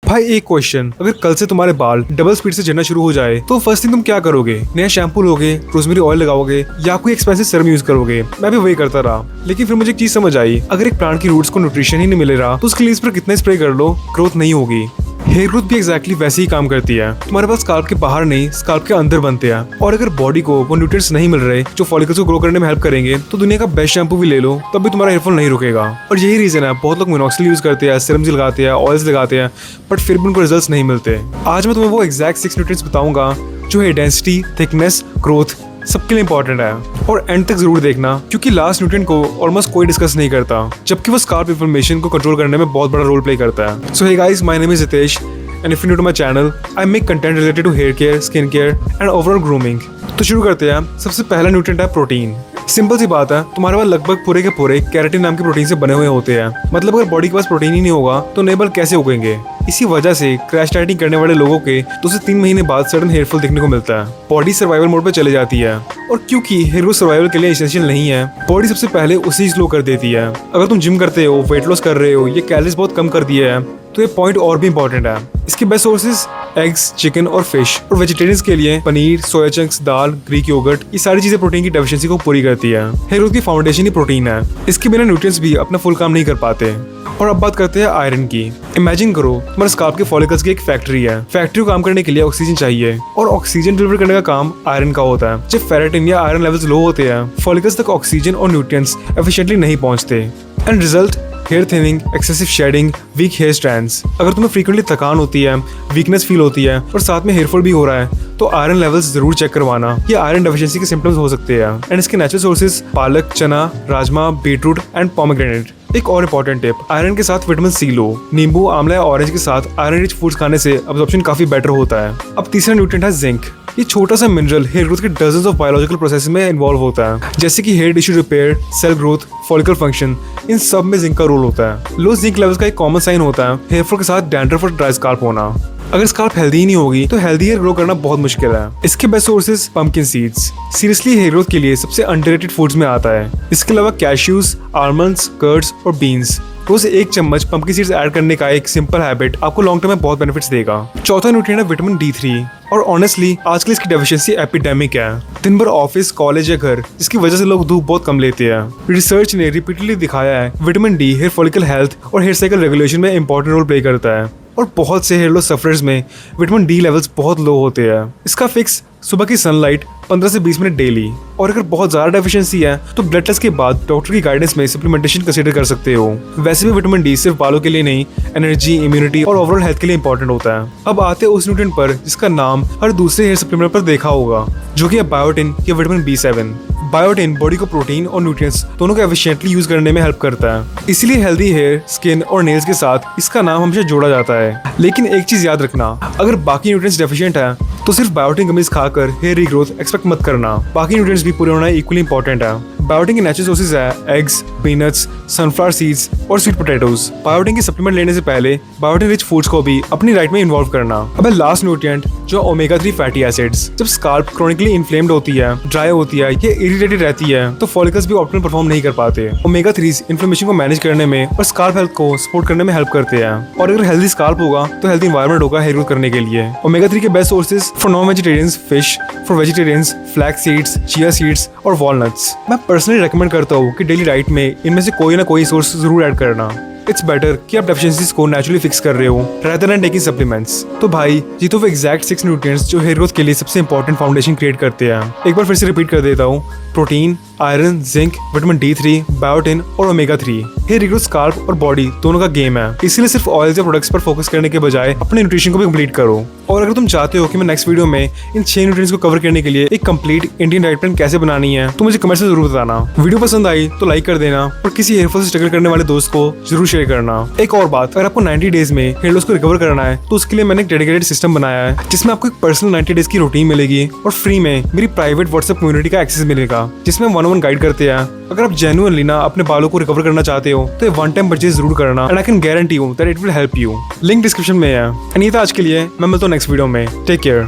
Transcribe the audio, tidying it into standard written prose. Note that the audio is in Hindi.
भाई एक क्वेश्चन, अगर कल से तुम्हारे बाल डबल स्पीड से झड़ना शुरू हो जाए तो फर्स्ट थिंग तुम क्या करोगे? नया शैम्पू लोगे, रोजमेरी ऑयल लगाओगे या कोई एक्सपेंसिव सीरम यूज करोगे? मैं भी वही करता रहा, लेकिन फिर मुझे एक चीज समझ आई, अगर एक प्लांट की रूट्स को न्यूट्रिशन ही नहीं मिल रहा तो उसके लिए इस पर कितना स्प्रे कर लो, ग्रोथ नहीं होगी। हेयर ग्रोथ भी एग्जैक्टली वैसे ही काम करती है। तुम्हारे पास स्काल्प के बाहर नहीं, स्काल्प के अंदर बनते हैं, और अगर बॉडी को वो न्यूट्रिएंट्स नहीं मिल रहे जो फॉलिकल्स को ग्रो करने में हेल्प करेंगे तो दुनिया का बेस्ट शैम्पू भी ले लो तब भी तुम्हारा हेयरफॉल नहीं रुकेगा। और यही रीजन है बहुत लोग मिनॉक्सिल यूज करते हैं, सीरम्स लगाते हैं, ऑयल्स लगाते हैं, बट फिर भी उनको रिजल्ट्स नहीं मिलते। आज मैं तुम्हें वो एग्जैक्ट 6 न्यूट्रिएंट्स बताऊंगा जो हेयर डेंसिटी, थिकनेस, ग्रोथ सबके लिए इंपॉर्टेंट है, और एंड तक जरूर देखना क्योंकि लास्ट न्यूट्रिएंट को ऑलमोस्ट कोई डिस्कस नहीं करता, जबकि वो स्काल्प इन्फ्लेमेशन को कंट्रोल करने में बहुत बड़ा रोल प्ले करता है। So hey guys, my name is Hitesh and if you're new to my channel, I make content related to hair care, skin care and overall grooming। तो शुरू करते हैं। सबसे पहला न्यूट्रिएंट है प्रोटीन। सिंपल सी बात है, तुम्हारे पास लगभग पूरे के पूरे केराटिन नाम के प्रोटीन से बने हुए होते हैं। मतलब अगर बॉडी के पास प्रोटीन ही नहीं होगा तो नए बाल कैसे उगेंगे? इसी वजह से क्रैश डाइटिंग करने वाले लोगों के 2 से 3 महीने बाद सडन हेयरफॉल देखने को मिलता है। बॉडी सर्वाइवल मोड पे चले जाती है, और क्योंकि हेयर ग्रोथ सर्वाइवल के लिए एसेंशियल नहीं है, बॉडी सबसे पहले उसे ही स्लो कर देती है। अगर तुम जिम करते हो, वेट लॉस कर रहे हो, ये कैलोरीज बहुत कम कर दिए है तो ये पॉइंट और भी इंपॉर्टेंट है। इसके बेस्ट सोर्सेज एग्स, चिकन और फिश, और वेजिटेरियंस के लिए पनीर, सोया चंक्स, दाल, ग्रीक योगर्ट, ये सारी चीजें प्रोटीन की डेफिशिएंसी को पूरी करती है। हेयर ग्रोथ की फाउंडेशन ही प्रोटीन है, इसके बिना न्यूट्रिएंट्स भी अपना फुल काम नहीं कर पाते। और अब बात करते हैं आयरन की। इमेजिन करो तुम्हारे स्काल्प के फॉलिकल्स की एक फैक्ट्री है। फैक्ट्री को काम करने के लिए ऑक्सीजन चाहिए, और ऑक्सीजन डिलीवर करने का काम आयरन का होता है। जब फेरेटिन या आयरन लेवल्स लो होते हैं, फॉलिकल्स तक ऑक्सीजन और न्यूट्रिएंट्स एफिशिएंटली नहीं पहुंचते, and result hair thinning, excessive shedding, weak hair strands. अगर तुम्हें फ्रीक्वेंटली थकान होती है, वीकनेस फील होती है और साथ में हेयरफॉल भी हो रहा है तो आयरन लेवल्स जरूर चेक करवाना। ये आयरन डेफिशिएंसी के सिम्टम्स हो सकते हैं, एंड इसके नेचुरल सोर्सेज पालक, चना, राजमा, बीटरूट एंड पोमेग्रेनेट। एक और इम्पोर्टेंट टिप, आयरन के साथ विटामिन सी लो। नींबू, आंवला या ऑरेंज के साथ आयरन रिच फूड्स खाने से अब्जॉर्प्शन काफी बेटर होता है। अब तीसरा न्यूट्रिएंट है जिंक। ये छोटा सा मिनरल हेयर ग्रोथ के डजन्स ऑफ बायोलॉजिकल प्रोसेस में इन्वॉल्व होता है, जैसे कि hair tissue repair, cell growth, follicle function, इन सब में जिंक का रोल होता है। लो जिंक लेवल्स का एक कॉमन साइन होता है हेयरफॉल के साथ डैंड्रफ और ड्राई स्काल्प होना। अगर स्काल्प हेल्दी ही नहीं होगी तो हेल्दी हेयर ग्रो करना बहुत मुश्किल है। इसके best sources pumpkin seeds, seriously hair growth के लिए सबसे अंडररेटेड फूड्स में आता है। इसके अलावा कैश्यूज, आलमंड्स, कर्ड्स और बीन्स। रोज 1 चम्मच पंपकिन सीड्स ऐड करने का एक सिंपल हैबिट आपको लॉन्ग टर्म में बहुत बेनिफिट्स देगा। चौथा न्यूट्रिएंट है विटामिन D3, और ऑनेस्टली आजकल इसकी डेफिशिएंसी एपिडेमिक है। दिन भर ऑफिस, कॉलेज या घर, जिसकी वजह से लोग धूप बहुत कम लेते हैं। रिसर्च ने रिपीटेडली दिखाया है vitamin D hair follicle health और हेयर साइकिल रेगुलेशन में इंपॉर्टेंट रोल प्ले करता है, और बहुत से हेयर लॉस सफरर्स में विटामिन डी लेवल्स बहुत लो होते हैं। इसका फिक्स सुबह की सनलाइट 15 से 20 मिनट डेली, और अगर बहुत ज्यादा डेफिशिएंसी है तो ब्लड टेस्ट के बाद डॉक्टर की गाइडेंस में सप्लीमेंटेशन कंसीडर कर सकते हो। वैसे भी विटामिन डी सिर्फ बालों के लिए नहीं, एनर्जी, इम्यूनिटी और ओवरऑल हेल्थ के लिए इंपॉर्टेंट होता है। अब आते हैं उस न्यूट्रिएंट पर जिसका नाम हर दूसरे हेयर सप्लीमेंट पर देखा होगा, जो कि है बायोटिन या विटामिन B7। बायोटिन बॉडी को प्रोटीन और न्यूट्रिएंट्स दोनों को एफिशिएंटली यूज करने में हेल्प करता है, इसलिए हेल्दी हेयर, स्किन और नेल्स के साथ इसका नाम हमेशा जोड़ा जाता है। लेकिन एक चीज याद रखना, अगर बाकी न्यूट्रिएंट्स डेफिशिएंट है तो सिर्फ बायोटिन गमीज खाकर हेयर रीग्रोथ एक्सपेक्ट मत करना। बाकी न्यूट्रिएंट्स भी पूरे होना इक्वली इंपॉर्टेंट है। बायोटिन के नेचुरल सोर्सेज है एग्स, पीनट्स, सनफ्लावर सीड्स और स्वीट पोटैटोज। बायोटिन की सप्लीमेंट लेने से पहले बायोटिन रिच फूड्स को भी अपनी डाइट में इन्वॉल्व करना। अब लास्ट न्यूट्रिएंट जो ओमेगा 3 फैटी एसिड्स। जब स्काल्प क्रोनिकली इन्फ्लेम्ड होती है, ड्राई होती है, ये इरिटेटेड रहती है तो फॉलिकल्स भी ऑप्टिमल परफॉर्म नहीं कर पाते। ओमेगा 3 इन्फ्लेमेशन को मैनेज करने में और स्काल्प हेल्थ को सपोर्ट करने में हेल्प करते हैं, और अगर हेल्दी स्काल्प होगा तो हेल्दी एनवायरनमेंट होगा हेयर ग्रोथ करने के लिए। ओमेगा 3 के best sources for non vegetarians fish, for vegetarians flax seeds, chia seeds और वॉलनट्स। मैं पर्सनली रेकमेंड करता हूँ कि डेली डाइट में इनमें से कोई ना कोई सोर्स जरूर ऐड करना। इट्स बेटर कि आप डेफिशिएंसीज को नेचुरली फिक्स कर रहे हो rather than taking supplements। तो भाई ये तो वो एग्जैक्ट 6 न्यूट्रिएंट्स जो हेयर ग्रोथ के लिए सबसे इंपॉर्टेंट फाउंडेशन क्रिएट करते हैं। एक बार फिर से रिपीट कर देता हूँ, protein, iron, zinc, vitamin D3, biotin और ओमेगा 3। हेयर रिग्रोथ स्काल्प और बॉडी दोनों का गेम है, इसलिए सिर्फ ऑयल्स या प्रोडक्ट्स पर फोकस करने के बजाय अपने न्यूट्रिशन को भी कंप्लीट करो। और अगर तुम चाहते हो कि मैं नेक्स्ट वीडियो में इन 6 न्यूट्रिएंट्स को कवर करने के लिए एक कंप्लीट इंडियन डाइट प्लान कैसे बनानी है तो मुझे कमेंट्स में जरूर बताना। वीडियो पसंद आई तो लाइक कर देना, और किसी हेयरफॉल से स्ट्रगल करने वाले दोस्त को जरूर शेयर करना। एक और बात, अगर आपको 90 डेज में हेयर लॉस को रिकवर करना है तो उसके लिए मैंने एक डेडिकेटेड सिस्टम बनाया है, जिसमें आपको एक पर्सनल 90 डेज की रूटीन मिलेगी, और फ्री में मेरी प्राइवेट व्हाट्सएप कम्युनिटी का एक्सेस मिलेगा, जिसमें 1-on-1 गाइड करते हैं। अगर आप जेन्युइनली ना अपने बालों को रिकवर करना चाहते हो तो वन टाइम परचेज जरूर करना, and I can guarantee you that it will help you. Link description में है। एंड ये था आज के लिए, मैं मिलता हूँ नेक्स्ट वीडियो में। Take care.